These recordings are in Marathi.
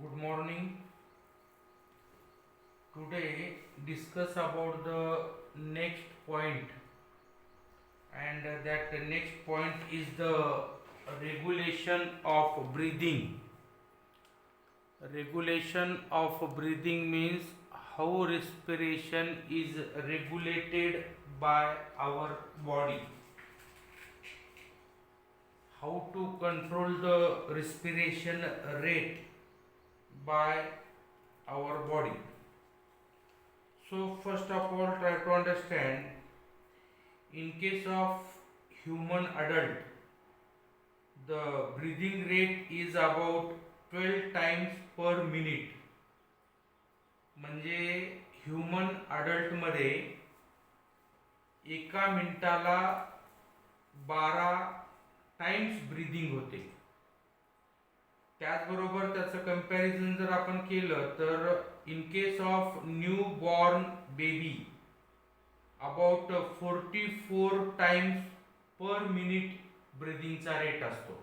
Good morning. Today discuss about the next point, and that next point is the regulation of breathing. Regulation of breathing means how respiration is regulated by our body. How to control the respiration rate by our body. So first of all, try to understand, in case of human adult, the breathing rate is about 12 times per minute. म्हणजे ह्युमन अडल्टमध्ये एका मिनिटाला 12 टाइम्स ब्रीदिंग होते. त्याचबरोबर त्याचं कंपॅरिझन जर आपण केलं तर in case of newborn baby about 44 times per minute ब्रीदिंगचा रेट असतो.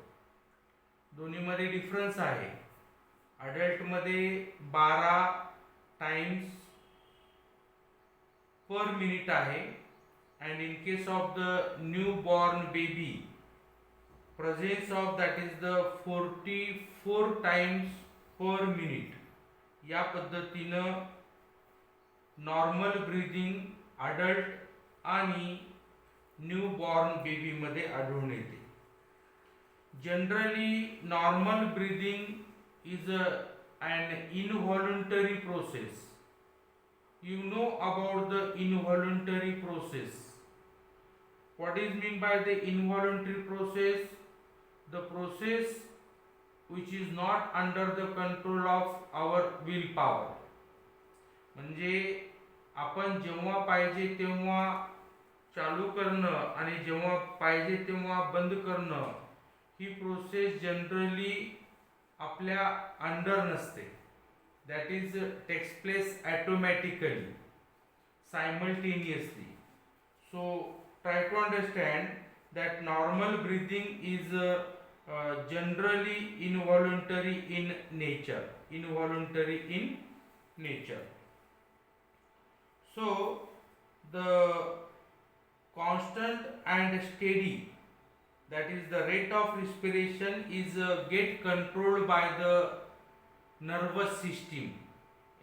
दोन्हीमध्ये डिफरन्स आहे. अडल्टमध्ये 12 टाइम्स पर मिनिट आहे, and in case of the newborn baby presence of that is the 44 times per minute. या पद्धतीनं नॉर्मल ब्रीदिंग अडल्ट आणि न्यू बॉर्न बेबी मध्ये आढळून येते. Generally normal breathing is an involuntary process. You know about the involuntary process. What is mean by the involuntary process? The process which is not under the control of our willpower. म्हणजे आपण जेव्हा पाहिजे तेव्हा चालू करणं आणि जेव्हा पाहिजे तेव्हा बंद करणं, ही प्रोसेस जनरली आपल्या अंडर नसते. That is takes place automatically, simultaneously. So try to understand that normal breathing is generally involuntary in nature. Involuntary in nature. So the constant and steady, that is the rate of respiration, is get controlled by the nervous system,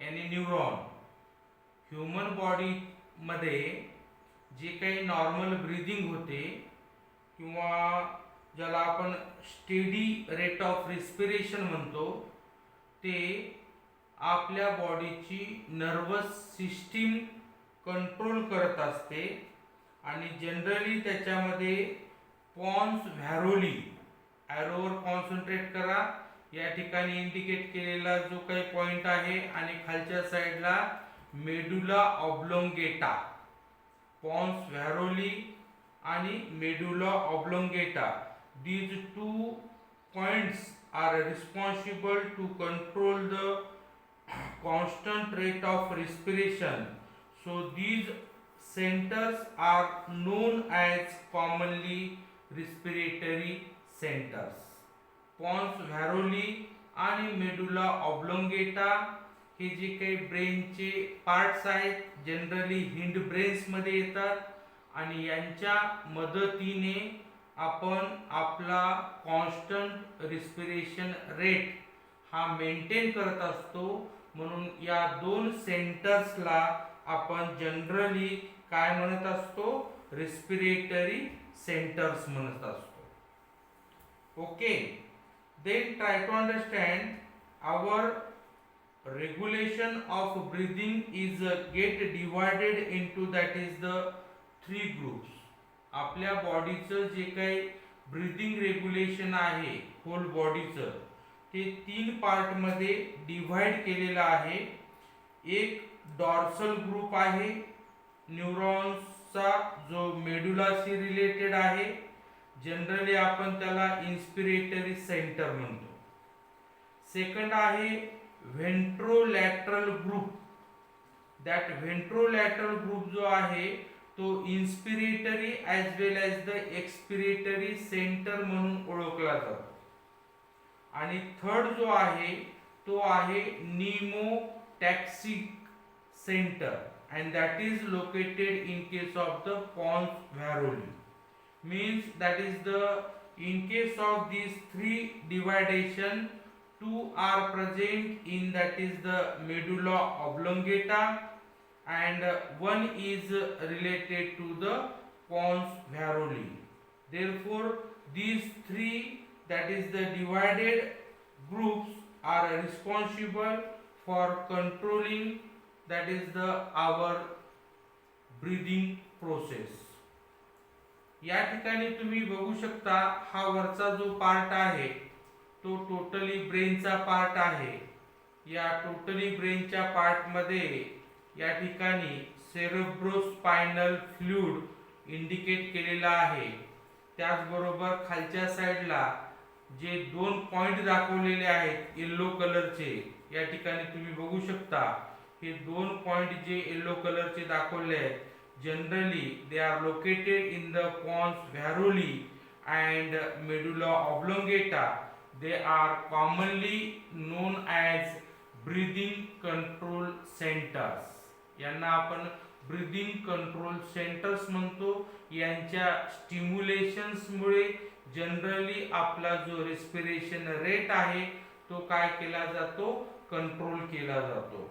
any neuron. Human body मध्ये जे काही नॉर्मल ब्रीदिंग होते किंवा ज्याला आपण स्टेडी रेट ऑफ रिस्पिरेशन म्हणतो, ते आपल्या बॉडीची नर्वस सिस्टीम कंट्रोल करत असते. आणि जनरली त्याच्यामध्ये पॉन्स व्हॅरोली, ॲरोवर कॉन्सन्ट्रेट करा, या ठिकाणी इंडिकेट केलेला जो काही पॉइंट आहे, आणि खालच्या साईडला मेडुला ऑब्लोंगेटा, पॉन्स व्हॅरोली आणि medulla oblongata, these two points are responsible to control the constant rate of respiration. So these centers are known as commonly respiratory centers. Pons Varolii आणि मेडुला ऑब्लोंगेटा हे जे काही ब्रेनचे पार्ट्स आहेत, जनरली हिंड ब्रेन्स मध्ये येतात, आणि यांच्या मदतीने आपण आपला कॉन्स्टंट रिस्पिरेशन रेट हा मेंटेन करत असतो. म्हणून या दोन सेंटर्सला आपण जनरली काय म्हणत असतो? रिस्पिरेटरी सेंटर्स म्हणत असतो. Okay, then try to understand our regulation of breathing is get divided into, that is the 3 groups. आपल्या बॉडीचं जे काही ब्रीदिंग रेग्युलेशन आहे होल बॉडीचं, ते 3 पार्ट मध्ये डिवाइड केलेलं आहे. एक डॉर्सल ग्रुप आहे न्यूरॉन्सचा, जो मेडुलाशी रिलेटेड आहे. जनरली आपण त्याला इन्स्पिरेटरी सेंटर म्हणतो. सेकंड आहे ventrolateral group. That ventrolateral group जो आहे तो inspiratory as well as the expiratory centre म्हणून ओळखला जातो. आणि थर्ड जो आहे तो आहे pneumothoracic center and that is located in case of the pons varoli. Means that is the in case of these three dividation, two are present in that is the medulla oblongata and one is related to the pons varoli. Therefore these three, that is the divided groups, are responsible for controlling that is the our breathing process. या ठिकाणी तुम्ही बघू शकता हा वरचा जो पार्ट आहे तो टोटली ब्रेनचा पार्ट आहे. या टोटली ब्रेनच्या पार्ट मध्ये या ठिकाणी सेरेब्रोस्पायनल फ्लुइड इंडिकेट केलेला आहे. त्याचबरोबर खालच्या साईडला जे दोन पॉइंट दाखवलेले आहेत येलो कलरचे, या ठिकाणी तुम्ही बघू शकता हे दोन पॉइंट जे येलो कलरचे दाखवले आहेत, generally they are located in the pons varoli and medulla oblongata. They are commonly known as breathing control centers. यांना आपण ब्रीदिंग कंट्रोल सेंटर्स म्हणतो. यांच्या स्टिम्युलेशन्स मुळे जनरली आपला जो रेस्पिरेशन रेट आहे तो काय केला जातो, कंट्रोल केला जातो.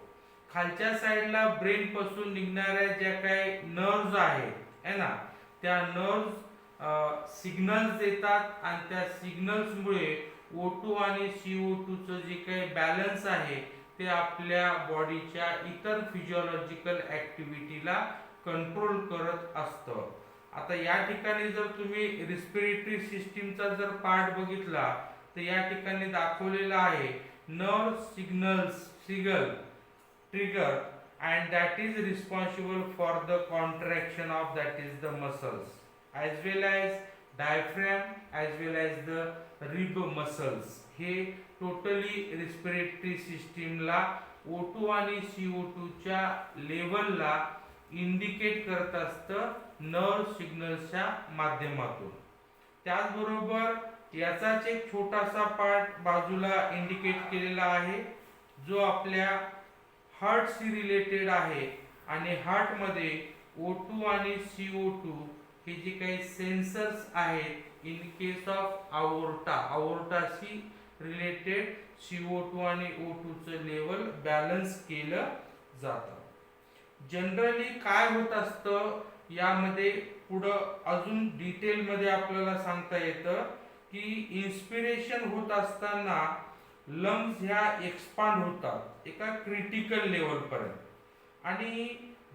खालच्या साईडला ब्रेन पासून निघणाऱ्या ज्या काही नर्व्स आहेत है ना, त्या नर्व्स सिग्नल्स देतात आणि त्या सिग्नल्स मुळे O2 आणि CO2 चं जे काही बॅलन्स आहे ते आपल्या बॉडीच्या इतर फिजिओलॉजिकल ऍक्टिव्हिटीला कंट्रोल करत असतं. आता या ठिकाणी जर तुम्ही रिस्पिरेटरी सिस्टीमचा जर पार्ट बघितला तर या ठिकाणी दाखवलेला आहे nerve signals trigger and that is responsible for the contraction of that is the muscles as well as diaphragm as well as the rib muscles. हे टोटली रिस्पिरेटरी सिस्टीमला O2 आणि CO2 च्या लेवलला इंडिकेट करत असतं नर्व सिग्नल्सच्या माध्यमातून. त्याचबरोबर याचाच एक छोटासा पार्ट बाजूला इंडिकेट केलेला आहे जो आपल्या हार्टशी रिलेटेड आहे आणि हार्ट मध्ये O2 आणि CO2 हे जे काही सेन्सर्स आहेत इन केस ऑफ अवोर्टाशी रिलेटेड CO2 आणि O2 चं लेवल बॅलन्स केलं जातं. जनरली काय होत असतं यामध्ये पुढं अजून डिटेल मध्ये आपल्याला सांगता येतं की इन्स्पिरेशन होत असताना लंग्स ह्या एक्सपांड होतात एका क्रिटिकल लेवल पर्यंत आणि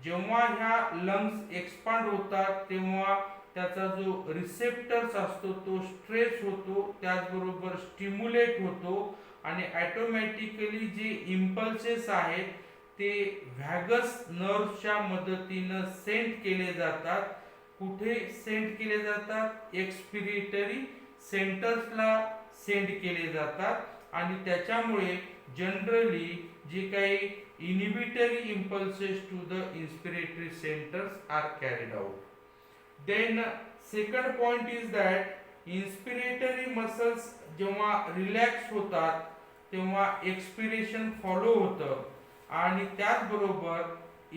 जेव्हा ह्या लंग्स एक्सपांड होतात तेव्हा त्याचा जो रिसेप्टर्स असतो तो स्ट्रेच होतो, त्याचबरोबर स्टिम्युलेट होतो आणि ऑटोमॅटिकली जे इम्पल्सेस आहेत ते व्हॅगस नर्व्हच्या मदतीनं सेंड केले जातात. कुठे सेंड केले जातात, एक्सपिरेटरी सेंटर्सला सेंड केले जातात आणि त्याच्यामुळे जनरली जे काही inhibitory impulses to the inspiratory centres are carried out. Then second point is that inspiratory muscles जेव्हा रिलॅक्स होतात तेव्हा एक्सपिरेशन फॉलो होतं आणि त्याचबरोबर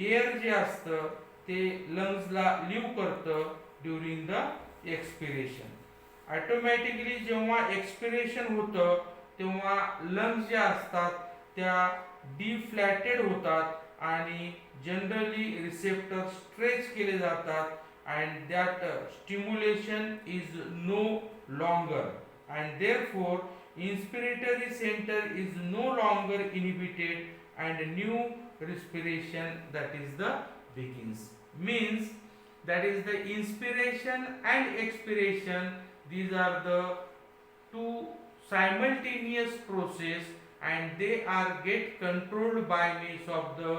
एअर जे असतं ते लंग्सला लिव्ह करतं ड्युरिंग द एक्सपिरेशन. ऑटोमॅटिकली जेव्हा एक्सपिरेशन होतं तेव्हा लंग्स ज्या असतात त्या डिफ्लॅटेड होतात आणि जनरली रिसेप्टर स्ट्रेच केले जातात and that stimulation is no longer and therefore inspiratory center is no longer inhibited and new respiration that is the begins. Means that is the inspiration and expiration, these are the two simultaneous process and they are get controlled by means of the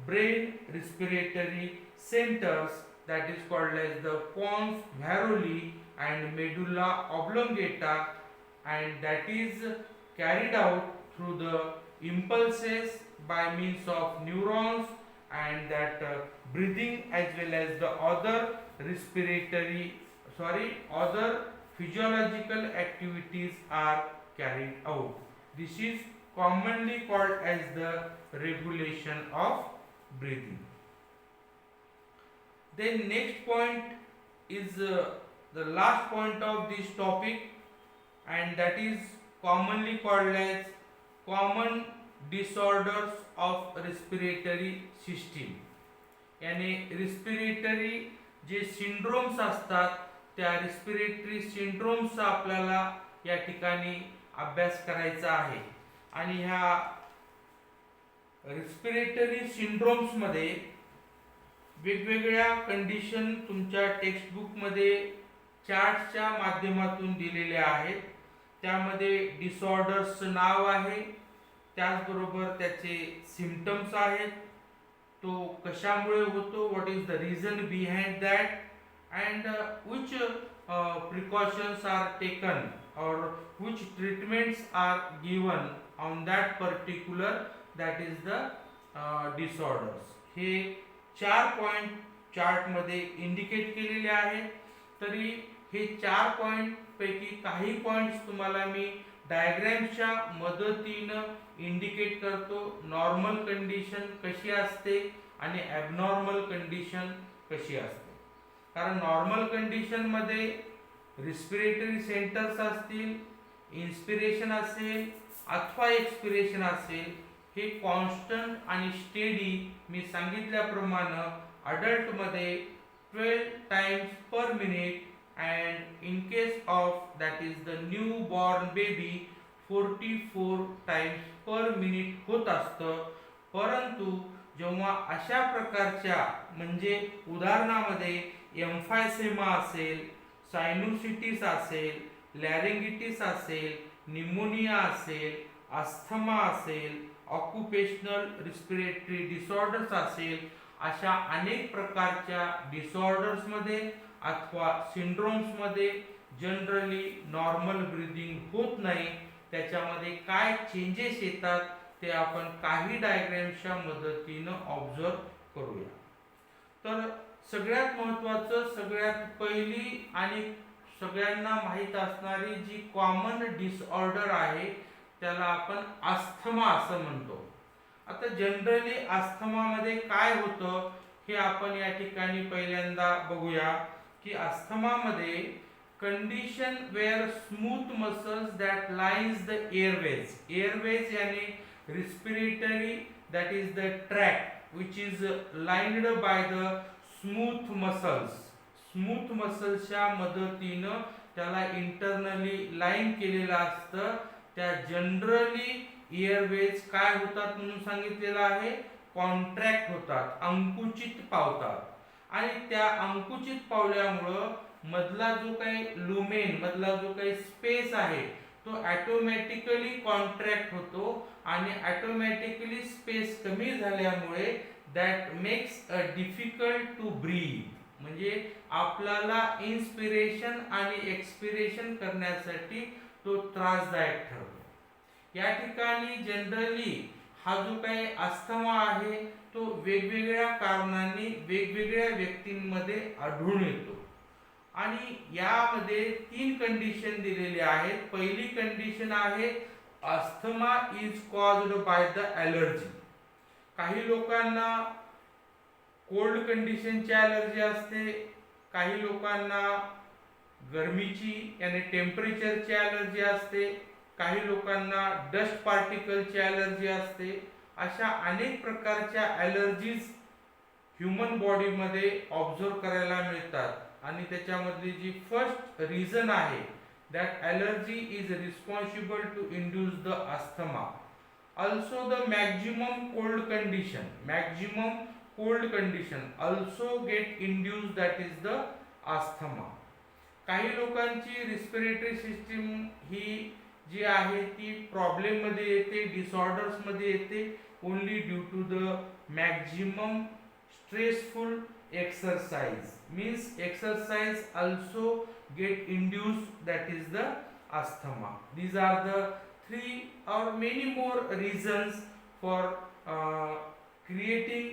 brain respiratory centers, that is called as the pons varoli and medulla oblongata, and that is carried out through the impulses by means of neurons and that breathing as well as the other other physiological activities are carried out. This is commonly called as the regulation of breathing. Then next point is the last point of this topic, and that is commonly called as common disorders of respiratory system. याने रिस्पिरेटरी जे सिंड्रोम्स असतात त्या रिस्पिरेटरी सिंड्रोम्सचा आपल्याला या ठिकाणी अभ्यास करायचा आहे. आणि ह्या रिस्पिरेटरी सिंड्रोम्स मध्ये वेगवेगळ्या कंडिशन तुमच्या टेक्स्टबुकमध्ये चार्टच्या माध्यमातून दिलेल्या आहेत. त्यामध्ये डिसऑर्डर्सचं नाव आहे, त्याचबरोबर त्याचे सिम्पटम्स आहेत, तो कशामुळे होतो, what is the reason behind that, and which precautions are taken और which treatments are given on that particular that is the disorders. हे 4 पॉइंट चार्टमध्ये इंडिकेट केलेले आहेत. तरी हे 4 पॉइंट पैकी काही पॉइंट्स तुम्हाला मी डायग्रॅमच्या मदतीनं इंडिकेट करतो. नॉर्मल कंडिशन कशी असते आणि ॲबनॉर्मल कंडिशन कशी असते. कारण नॉर्मल कंडिशनमध्ये रिस्पिरेटरी सेंटर्स असतील, इन्स्पिरेशन असेल अथवा एक्सपिरेशन असेल, हे कॉन्स्टंट आणि स्टेडी मी सांगितल्याप्रमाणे अडल्टमध्ये 12 times per minute and in case of that is the newborn baby 44 times per minute होत असतं. परंतु जेव्हा अशा प्रकारच्या म्हणजे उदाहरणामध्ये एम्फायसेमा असेल, सायनुसिटिस असेल, लॅरिंगिटिस असेल, निमोनिया असेल, अस्थमा असेल, ऑक्युपेशनल रिस्पिरेटरी डिसऑर्डर्स असेल, अशा अनेक प्रकारच्या डिसऑर्डर्समध्ये अथवा सिंड्रोम्समध्ये जनरली नॉर्मल ब्रीदिंग होत नाही. त्याच्यामध्ये काय चेंजेस येतात ते आपण काही डायग्रॅमच्या मदतीनं ऑब्झर्व करूया. तर सगळ्यात महत्त्वाचं, सगळ्यात पहिली आणि सगळ्यांना माहीत असणारी जी कॉमन डिसऑर्डर आहे त्याला आपण अस्थमा असं म्हणतो. आता जनरली अस्थमामध्ये काय होतं हे आपण या ठिकाणी पहिल्यांदा बघूया की अस्थमामध्ये condition where smooth muscles that lines the airways. Airways यानी respiratory that is the track which is lined by the smooth muscles. Smooth मसल्सच्या मदतीनं त्याला इंटरनली लाईन केलेलं असतं. त्या जनरली एअरवेज काय होतात म्हणून सांगितलेलं आहे, कॉन्ट्रॅक्ट होतात, अंकुचित पावतात. आणि त्या अंकुचित पावल्यामुळं मधला जो काही लुमेन, मधला जो काही स्पेस आहे तो ऑटोमॅटिकली कॉन्ट्रॅक्ट होतो आणि ऑटोमॅटिकली स्पेस कमी झाल्यामुळे that makes a difficult to breathe. म्हणजे आपल्याला इन्स्पिरेशन आणि एक्सपिरेशन करण्यासाठी तो त्रासदायक ठरतो. या ठिकाणी जनरली हा जो काही अस्थमा आहे तो वेगवेगळ्या कारणांनी वेगवेगळ्या व्यक्तींमध्ये आढळून येतो. आणि यामध्ये 3 कंडिशन दिलेले आहेत. पहिली कंडिशन आहे asthma is caused by the allergy. काही लोकांना कोल्ड कंडिशनची ॲलर्जी असते, काही लोकांना गरमीची यानी टेम्परेचरची ॲलर्जी असते, काही लोकांना डस्ट पार्टिकलची ॲलर्जी असते. अशा अनेक प्रकारच्या ॲलर्जीज ह्युमन बॉडीमध्ये ऑब्झर्व करायला मिळतात. आणि त्याच्यामधली जी फर्स्ट रिझन आहे that allergy is responsible to induce the asthma. Also the maximum cold condition also get induce that is the asthma. काही लोकांची रिस्पिरेटरी सिस्टीम ही जी आहे ती प्रॉब्लेम मध्ये येते, डिसऑर्डर्स मध्ये येते only due to the maximum stressful exercise. Means exercise also get induced that is the asthma. These are the 3 or many more reasons for creating,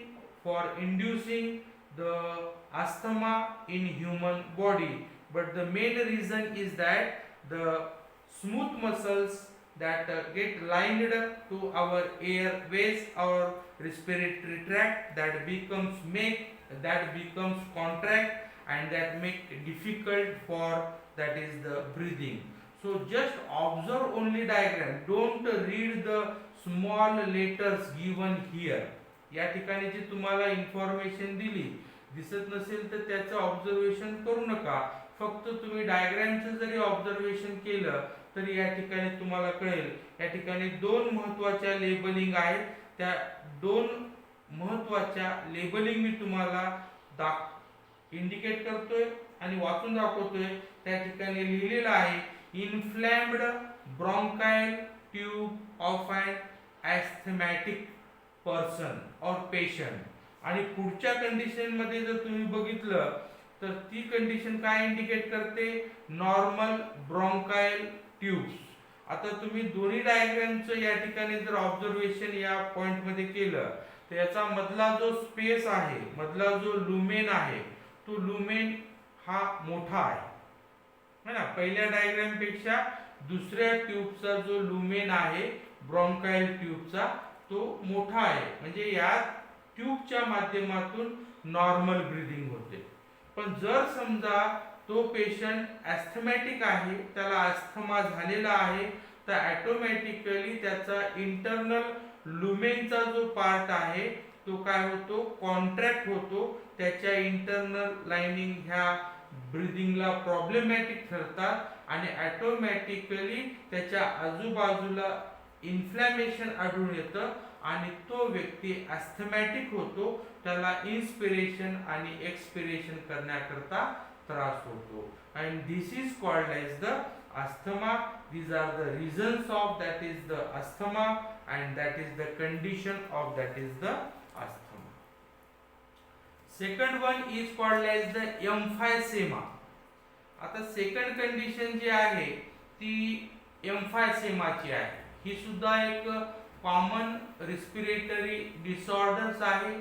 for inducing the asthma in human body. But the main reason is that the smooth muscles that get lined to our airways or respiratory tract, that becomes contract, and that make difficult for that is the breathing. So just observe only diagram, don't read the small letters given here. या ठिकाणी जी तुम्हाला इन्फॉर्मेशन दिली दिसत नसेल तर त्याचं ऑब्झर्वेशन करू नका, फक्त तुम्ही डायग्रामचं जरी ऑब्झर्वेशन केलं तरी या ठिकाणी तुम्हाला कळेल. या ठिकाणी दोन महत्त्वाच्या लेबलिंग आहेत, त्या दोन महत्त्वाच्या लेबलिंग मी तुम्हाला इंडिकेट करतोय आणि वाचून दाखवतोय. त्या ठिकाणी लिहिलेलं आहे इन्फ्लॅम्ड ब्रॉन्कायल ट्यूब ऑफ अन ॲस्थमॅटिक पर्सन और पेशंट. आणि पुढच्या कंडिशन मध्ये जर तुम्ही बघितलं तर ती कंडिशन काय इंडिकेट करते, नॉर्मल ब्रॉन्कायल ट्यूब्स. आता तुम्ही दोन्ही डायग्रामचं या ठिकाणी जर ऑब्झर्वेशन या पॉइंट मध्ये केलं तर याचा मधला जो स्पेस आहे, मधला जो लुमेन आहे, तो लुमेन हा मोठा आहे ना. पहिल्या डायग्राम पेक्षा दुसऱ्या ट्यूबचा जो लुमेन आहे ब्रॉन्कायल ट्यूबचा तो मोठा आहे, म्हणजे या ट्यूबच्या माध्यमातून नॉर्मल ब्रीदिंग होते. पण जर समजा तो पेशंट ॲस्थमॅटिक आहे, त्याला अस्थमा झालेला आहे, तर ऑटोमॅटिकली त्याचा इंटरनल लुमेनचा जो पार्ट आहे तो काय होतो, कॉन्ट्रॅक्ट होतो. त्याच्या इंटरनल लाइनिंग ह्या ब्रीदिंगला प्रॉब्लेमॅटिक ठरतात आणि ऑटोमॅटिकली त्याच्या आजूबाजूला इन्फ्लॅमेशन आढळून येतं आणि तो व्यक्ती ॲस्थमॅटिक होतो, त्याला इन्स्पिरेशन आणि एक्सपिरेशन करण्याकरता त्रास होतो. And this is called as the asthma. these are the reasons of that is the asthma and that is the condition of that is the asthma. Second one is called as the emphysema. आता सेकंड कंडिशन जी आहे ती एम्फायसेमाची आहे. ही सुद्धा एक कॉमन रिस्पिरेटरी डिसऑर्डर्स आहे.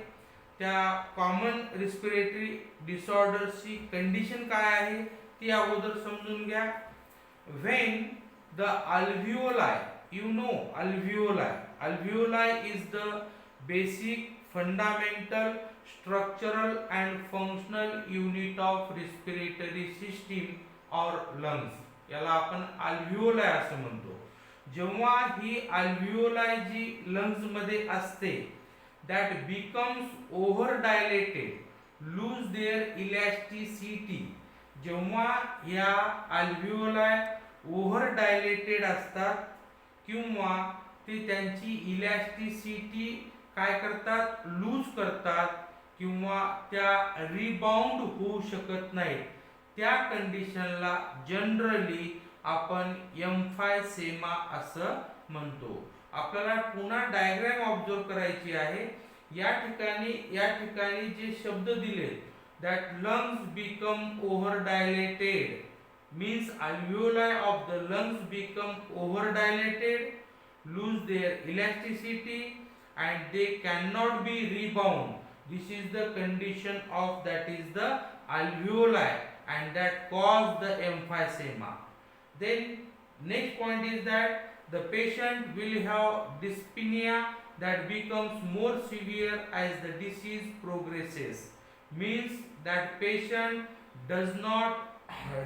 त्या कॉमन रिस्पिरेटरी डिसऑर्डर्सची कंडिशन काय आहे ती अगोदर समजून घ्या. when the alveoli, you know alveoli is the basic fundamental structural and functional unit of respiratory system or lungs. याला आपण alveoli असं म्हणतो. जेव्हा ही alveoli जी lungs मध्ये असते that becomes over dilated, lose their elasticity. जेव्हा या alveoli ओव्हर डायलेटेड असतात किंवा ते त्यांची इलॅस्टिसिटी काय करतात, लूज करतात किंवा त्या रिबाउंड होऊ शकत नाहीत, त्या कंडिशनला जनरली आपण एम्फायसेमा असं म्हणतो. आपल्याला पुन्हा डायग्राम ऑब्झर्व करायची आहे. या ठिकाणी जे शब्द दिलेत that lungs become over dilated means alveoli of the lungs become over dilated, lose their elasticity and they cannot be rebound. This is the condition of that is the alveoli and that cause the emphysema. Then next point is that the patient will have dyspnea that becomes more severe as the disease progresses. Means that patient does not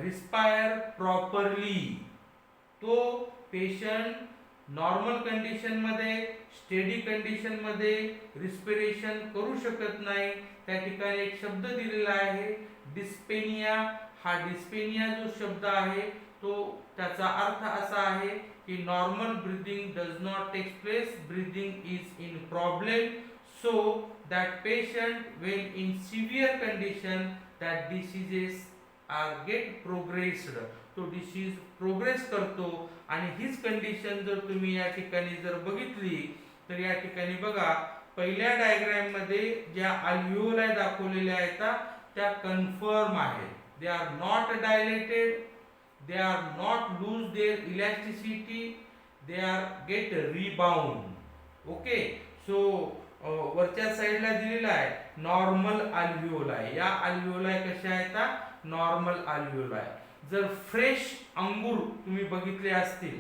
respire properly. तो पेशंट नॉर्मल कंडिशन मध्ये स्टेडी कंडिशन मध्ये रिस्पिरेशन करू शकत नाही. त्या ठिकाणी एक शब्द दिलेला आहे डिस्पेनिया. हा डिस्पेनिया जो शब्द आहे तो त्याचा अर्थ असा आहे की normal breathing does not take place, breathing is in problem. So that patient when in severe condition that diseases are get progressed, तो डिसीज प्रोग्रेस करतो. आणि हीच कंडिशन जर तुम्ही या ठिकाणी जर बघितली तर या ठिकाणी बघा पहिल्या डायग्राम मध्ये ज्या अल्व्हिओलाई दाखवलेल्या आहेत त्या कन्फर्म आहेत. They are not dilated, they are not loose their elasticity, they are get rebound. Okay, so वरच्या साईडला दिलेला आहे नॉर्मल अल्व्हिओलाई. या अल्व्हिओलाई कशा आहेत, नॉर्मल अल्व्हिओलाई. जर फ्रेश अंगूर तुम्ही बघितले असतील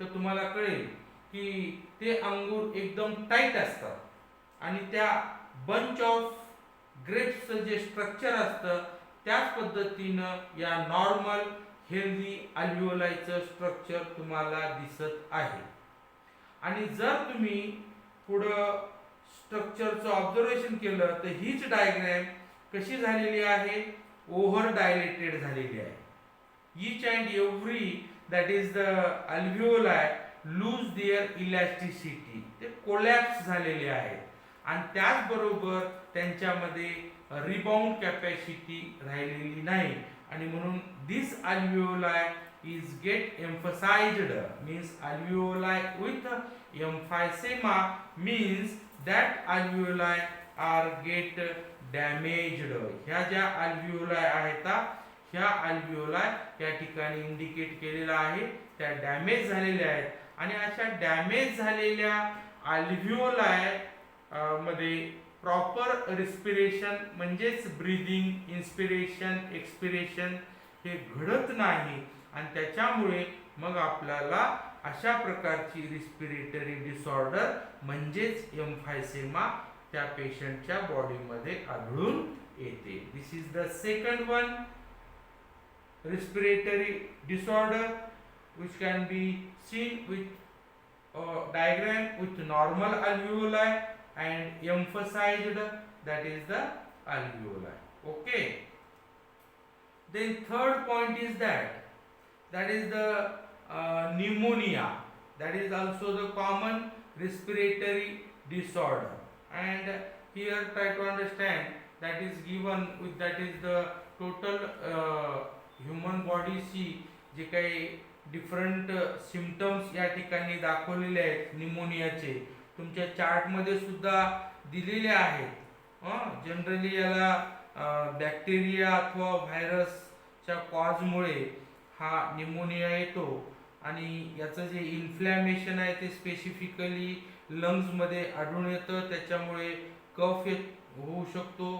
तर तुम्हाला कळेल की ते अंगूर एकदम टाईट असतात आणि त्या बंच ऑफ ग्रेप्सचं जे स्ट्रक्चर असतं त्याच पद्धतीनं या नॉर्मल हेल्दी अल्व्हिओलायचं स्ट्रक्चर तुम्हाला दिसत आहे. आणि जर तुम्ही पुढं स्ट्रक्चरचं ऑब्झर्वेशन केलं तर हीच डायग्रॅम कशी झालेली आहे, ओव्हर डायलेटेड झालेली आहे. each and every that is the alveoli lose their elasticity, ते कोलॅप्स झालेले आहेत आणि त्याचबरोबर त्यांच्यामध्ये रिबाउंड कॅपॅसिटी राहिलेली नाही आणि म्हणून दिस alveoli is get emphasized, means alveoli with emphysema means that alveoli are get damaged. ह्या ज्या alveoli आहेत ह्या अल्व्हिओलाई या ठिकाणी इंडिकेट केलेला आहे त्या डॅमेज झालेल्या आहेत आणि अशा डॅमेज झालेल्या अल्व्हिओलाई मध्ये प्रॉपर रिस्पिरेशन म्हणजेच ब्रीदिंग, इन्स्पिरेशन, एक्सपिरेशन हे घडत नाही आणि त्याच्यामुळे मग आपल्याला अशा प्रकारची रिस्पिरेटरी डिसऑर्डर म्हणजेच एम्फायसेमा त्या पेशंटच्या बॉडीमध्ये आढळून येते. This is the second one, respiratory disorder, which can be seen with a diagram with normal alveoli and emphasized, that is the alveoli. Okay, then third point is that is the pneumonia, that is also the common respiratory disorder. And here try to understand, that is given with, that is the total human बॉडीची जे काही डिफरंट सिम्पटम्स या ठिकाणी दाखवलेले आहेत निमोनियाचे तुमच्या चार्टमध्ये सुद्धा दिलेले आहेत. जनरली याला बॅक्टेरिया अथवा व्हायरसच्या कॉजमुळे हा निमोनिया येतो आणि याचं जे इन्फ्लॅमेशन आहे ते स्पेसिफिकली लंग्समध्ये आढळून येतं, त्याच्यामुळे कफ होऊ शकतो.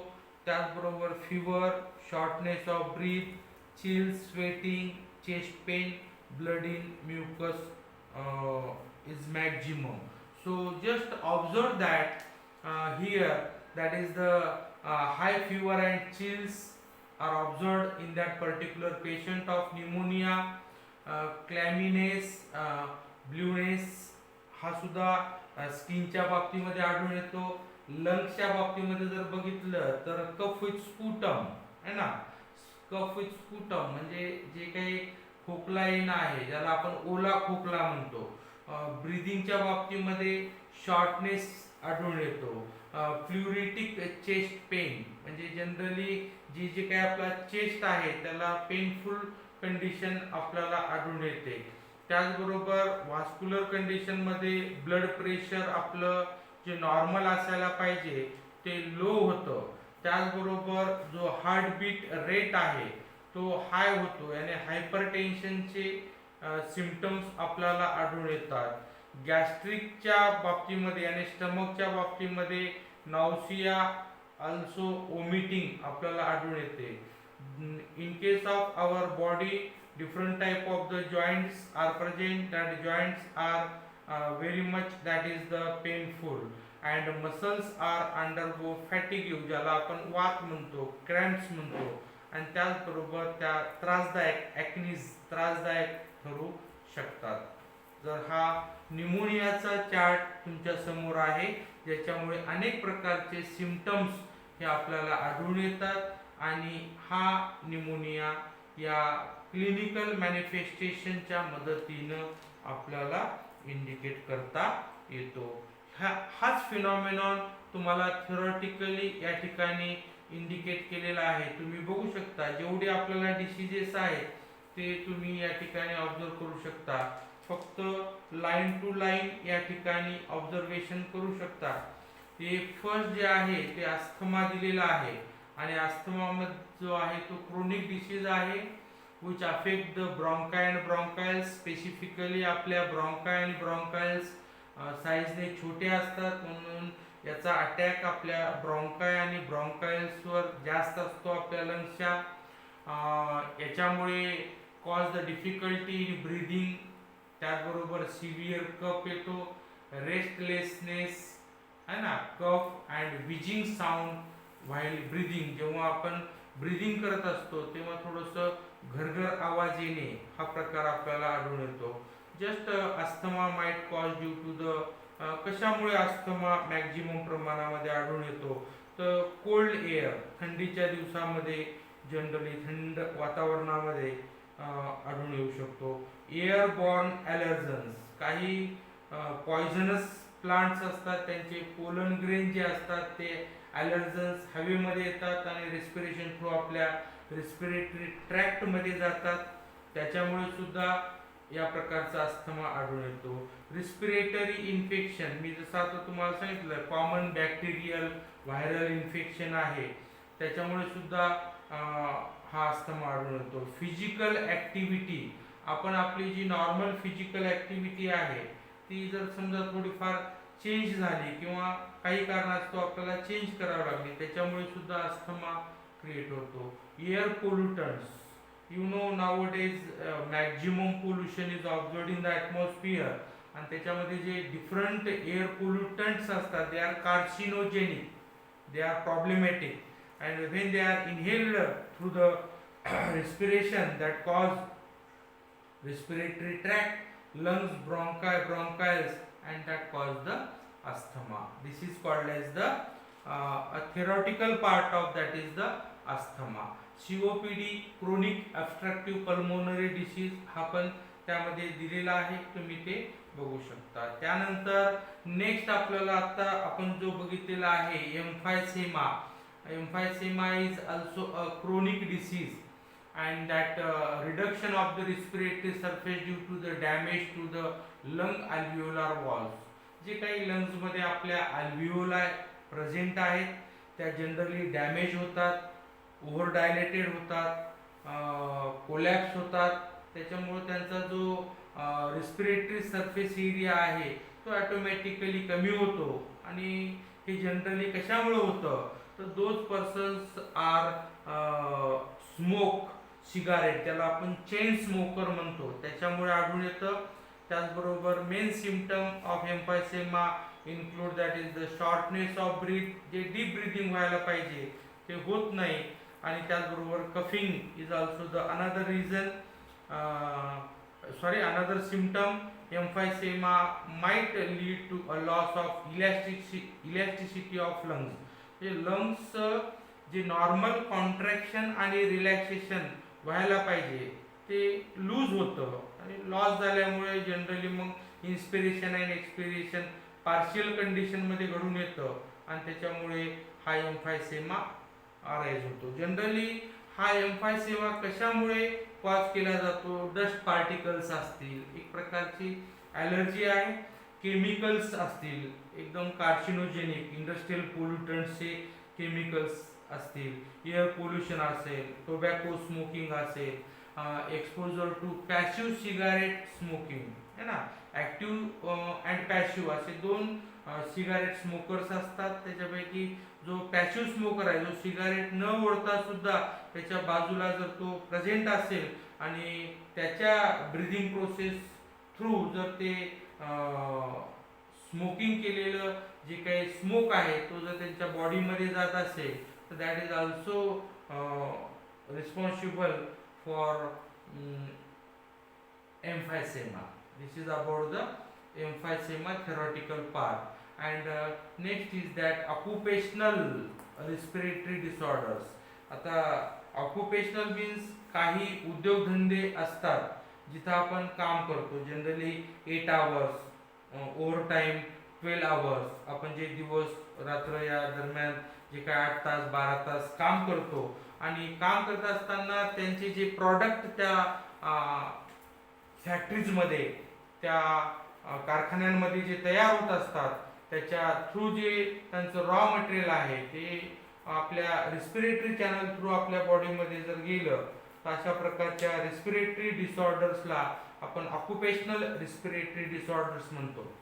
त्याचबरोबर fever, shortness of breath, chills, sweating, chest pain, blood in mucus is maximum. So just observe that here, that is the high fever and chills are observed in that particular patient of pneumonia. Clamminess, blueness हा सुद्धा स्किनच्या बाबतीमध्ये आढळून येतो. लंग्सच्या बाबतीमध्ये जर बघितलं तर कफ विथ स्पुटम आहे ना, कफ विथ स्पुटम म्हणजे जे काही खोकला येणं आहे ज्याला आपण ओला खोकला म्हणतो. ब्रीदिंगच्या बाबतीमध्ये शॉर्टनेस आढळून येतो. प्लुरिटिक चेस्ट पेन म्हणजे जनरली जे काही आपला चेस्ट आहे त्याला पेनफुल कंडिशन आपल्याला आढळून येते. त्याचबरोबर व्हास्क्युलर कंडिशनमध्ये ब्लड प्रेशर आपलं जे नॉर्मल असायला पाहिजे ते लो होतं. त्याचबरोबर जो हार्टबीट रेट आहे तो हाय होतो आणि हायपरटेन्शनचे सिम्पटम्स आपल्याला आढळून येतात. गॅस्ट्रिकच्या बाबतीमध्ये आणि स्टमकच्या बाबतीमध्ये नाउसिया, ऑल्सो ओमिटिंग आपल्याला आढळून येते. In case of our body different type of the joints are present, that joints are very much, that is the painful, and muscles are undergo fatigue ज्याला आपण वात म्हणतो, क्रॅम्प्स म्हणतो आणि त्याचबरोबर त्या त्रासदायक ॲक्निज त्रासदायक ठरू शकतात. जर हा न्यूमोनियाचा चार्ट तुमच्या समोर आहे ज्याच्यामुळे अनेक प्रकारचे सिम्पटम्स हे आपल्याला आढळून येतात आणि हा न्यूमोनिया या क्लिनिकल मॅनिफेस्टेशनच्या मदतीनं आपल्याला इंडिकेट करता येतो. हाच फिनॉमिनॉन तुम्हाला थेरॉटिकली या ठिकाणी इंडिकेट केलेला आहे. तुम्ही बघू शकता जेवढे आपल्याला डिसीजेस आहेत ते तुम्ही या ठिकाणी ऑब्झर्व करू शकता. फक्त लाईन टू लाईन या ठिकाणी ऑब्झर्वेशन करू शकता. हे फर्स्ट जे आहे ते अस्थमा दिलेला आहे आणि अस्थमामध्ये जो आहे तो क्रोनिक डिसीज आहे which affect the bronchi and bronchials. Specifically आपल्या ब्रॉन्काय आणि ब्रॉन्कायल्स साईजने छोटे असतात म्हणून याचा अटॅक आपल्या ब्रॉन्काय आणि ब्रॉन्कायल्सवर जास्त असतो आपल्या लंग्सच्या. याच्यामुळे cause the difficulty in breathing त्याचबरोबर सिव्हिअर कफ येतो, रेस्टलेसनेस है ना, cough and wheezing sound while breathing. जेव्हा आपण ब्रिदिंग करत असतो तेव्हा थोडंसं घरघर आवाज येणे हा प्रकार आपल्याला आढळून येतो. Just asthma might cause due to the, कशामुळे अस्थमा मॅक्झिमम प्रमाणामध्ये आढळून येतो, तर कोल्ड एअर, थंडीच्या दिवसामध्ये जनरली थंड वातावरणामध्ये आढळून येऊ शकतो. एअरबॉर्न ॲलर्जन्स, काही पॉयझनस प्लांट्स असतात त्यांचे पोलन ग्रेन जे असतात ते ॲलर्जन्स हवेमध्ये येतात आणि रेस्पिरेशन थ्रू आपल्या रेस्पिरेटरी ट्रॅक्टमध्ये जातात, त्याच्यामुळे सुद्धा या प्रकारचा अस्थमा आढळून येतो. रिस्पिरेटरी इन्फेक्शन, मी जसं आता तुम्हाला सांगितलं कॉमन बॅक्टेरियल व्हायरल इन्फेक्शन आहे, त्याच्यामुळे सुद्धा हा अस्थमा आढळून येतो. फिजिकल ॲक्टिव्हिटी, आपण आपली जी नॉर्मल फिजिकल ॲक्टिव्हिटी आहे ती जर समजा थोडीफार चेंज झाली किंवा काही कारणास्तव आपल्याला चेंज करावं लागली, त्याच्यामुळे सुद्धा अस्थमा क्रिएट होतो. Air pollutants, you know nowadays maximum pollution is observed in the atmosphere, आणि त्याच्यामध्ये जे डिफरंट एअर पोल्युटंट्स असतात they are carcinogenic, they are problematic, and when they are inhaled through the respiration that cause respiratory tract, lungs, bronchioles, and that cause the asthma. This is called as the a theoretical part of that is the asthma. COPD, chronic obstructive pulmonary disease, हा पण त्यामध्ये दिलेला आहे, तुम्ही ते बघू शकता. त्यानंतर नेक्स्ट आपल्याला आता आपण जो बघितलेला आहे emphysema. Emphysema is also a chronic disease and that reduction of the respiratory surface due to the damage to the lung alveolar walls. जे काही लंग्समध्ये आपल्या अल्व्हिओला प्रेझेंट आहेत त्या जनरली डॅमेज होतात, ओव्हर डायलेटेड होतात, कोलॅप्स होतात, त्याच्यामुळे त्यांचा जो रिस्पिरेटरी सरफेस एरिया आहे तो ऑटोमॅटिकली कमी होतो. आणि हे जनरली कशामुळे होतं, तर those persons are smoke cigarette, त्याला आपण चेन स्मोकर म्हणतो, त्याच्यामुळे आढळून येतं. त्याचबरोबर main symptom of emphysema include that is the shortness of breath, जे डीप ब्रिदिंग व्हायला पाहिजे ते होत नाही. आणि त्याचबरोबर coughing is also the another reason, another symptom. Emphysema might lead to a loss of elasticity of lungs. जे लंग्स जे नॉर्मल कॉन्ट्रॅक्शन आणि रिलॅक्सेशन व्हायला पाहिजे ते लूज होतं, आणि लॉस झाल्यामुळे जनरली मग इन्स्पिरेशन अँड एक्सपिरेशन पार्शियल कंडिशनमध्ये घडून येतं, आणि त्याच्यामुळे हा एम्फायसेमा अराईज होतो. जनरली हा एम्फायसेमा कशामुळे कॉज केला जातो, डस्ट पार्टिकल्स असतील, एक प्रकारची ॲलर्जी आहे, केमिकल्स असतील एकदम कार्सिनोजेनिक इंडस्ट्रियल पोल्युटंट्सचे केमिकल्स असतील, एअर पोल्युशन असेल, टोबॅको स्मोकिंग असेल, exposure to passive cigarette smoking है ना, ॲक्टिव्ह अँड पॅसिव्ह असे दोन सिगारेट स्मोकर्स असतात. त्याच्यापैकी जो पॅसिव्ह स्मोकर आहे, जो सिगारेट न ओढता सुद्धा त्याच्या बाजूला जर तो प्रेझेंट असेल आणि त्याच्या ब्रिदिंग प्रोसेस थ्रू जर ते स्मोकिंग केलेलं जे काही स्मोक आहे तो जर त्यांच्या बॉडीमध्ये जात असेल तर that is also responsible for emphysema. This is about the emphysema theoretical part. And next is that occupational respiratory disorders. आता occupational means काही उद्योगधंदे असतात जिथं आपण काम करतो, generally 8 hours over time 12 hours, आपण जे दिवस रात्र या दरम्यान जे काय 8 तास 12 तास काम करतो, आणि काम करत असताना त्यांचे जे प्रॉडक्ट त्या फॅक्टरीजमध्ये त्या कारखान्यांमध्ये जे तयार होत असतात त्याच्या थ्रू जे त्यांचं रॉ मटेरियल आहे ते आपल्या रिस्पिरेटरी चॅनल थ्रू आपल्या बॉडीमध्ये जर गेलं तर अशा प्रकारच्या रिस्पिरेटरी डिसऑर्डर्सला आपण ऑक्युपेशनल रिस्पिरेटरी डिसऑर्डर्स म्हणतो.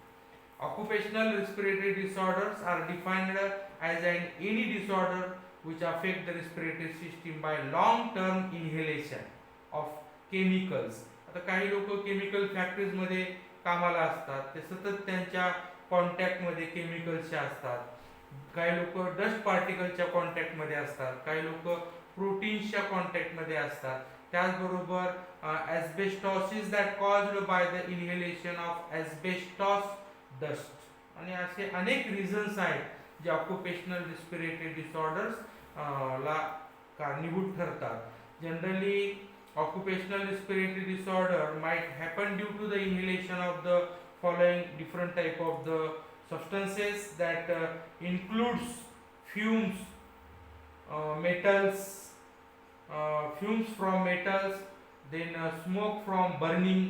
Occupational respiratory disorders are defined as any disorder which affect the respiratory system by long term inhalation of chemicals. तर काही लोक केमिकल फॅक्टरीजमध्ये कामाला असतात, ते सतत त्यांच्या कॉन्टॅक्टमध्ये केमिकल्सच्या असतात. काही लोक डस्ट पार्टिकलच्या कॉन्टॅक्टमध्ये असतात, काही लोक प्रोटीन्सच्या कॉन्टॅक्टमध्ये असतात. त्याचबरोबर asbestosis that caused by the inhalation of asbestos dust. आणि असे अनेक रिझन्स आहेत जे ऑक्युपेशनल रिस्पिरेटरी डिसऑर्डर्स ला कारणीभूत ठरतात. Generally occupational respiratory disorder might happen due to the inhalation of the following different type of the substances that includes fumes, metals, fumes from metals, then smoke from burning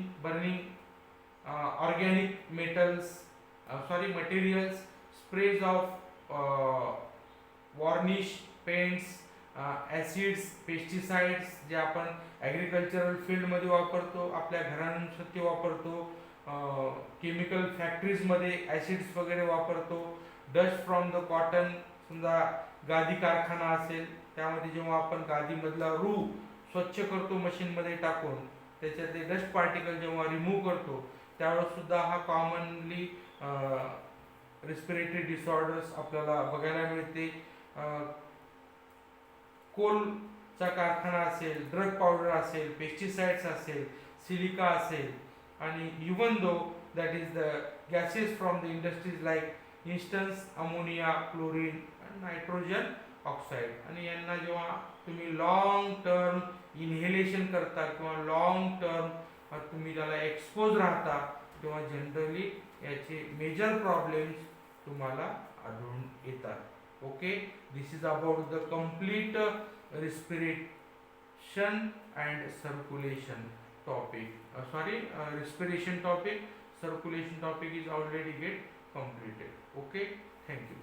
organic materials, sprays of varnish, paints, acids, pesticides जे आपण ॲग्रिकल्चरल फील्डमध्ये वापरतो, आपल्या घरांसाठी वापरतो, केमिकल फॅक्टरीजमध्ये ॲसिड्स वगैरे वापरतो, डस्ट फ्रॉम द कॉटन. समजा गादी कारखाना असेल, त्यामध्ये जेव्हा आपण गादीमधला रू स्वच्छ करतो मशीनमध्ये टाकून, त्याच्यातले डस्ट पार्टिकल जेव्हा रिमूव्ह करतो, त्यावेळेस सुद्धा हा कॉमनली रिस्पिरेटरी डिसऑर्डर्स आपल्याला बघायला मिळते. कोलचा कारखाना असेल, ड्रग पावडर असेल, पेस्टिसाइड्स असेल, सिलिका असेल, आणि even though that is the gases from the industries like instance ammonia, chlorine आणि नायट्रोजन ऑक्साईड. आणि यांना जेव्हा तुम्ही लॉंग टर्म इन्हेलेशन करता किंवा लॉंग टर्म तुम्ही त्याला एक्सपोज राहता, तेव्हा जनरली याचे मेजर प्रॉब्लेम्स तुम्हाला आढळून येतात. Okay, this is about the complete respiration and circulation topic. Respiration topic, circulation topic is already get completed. Okay, thank you.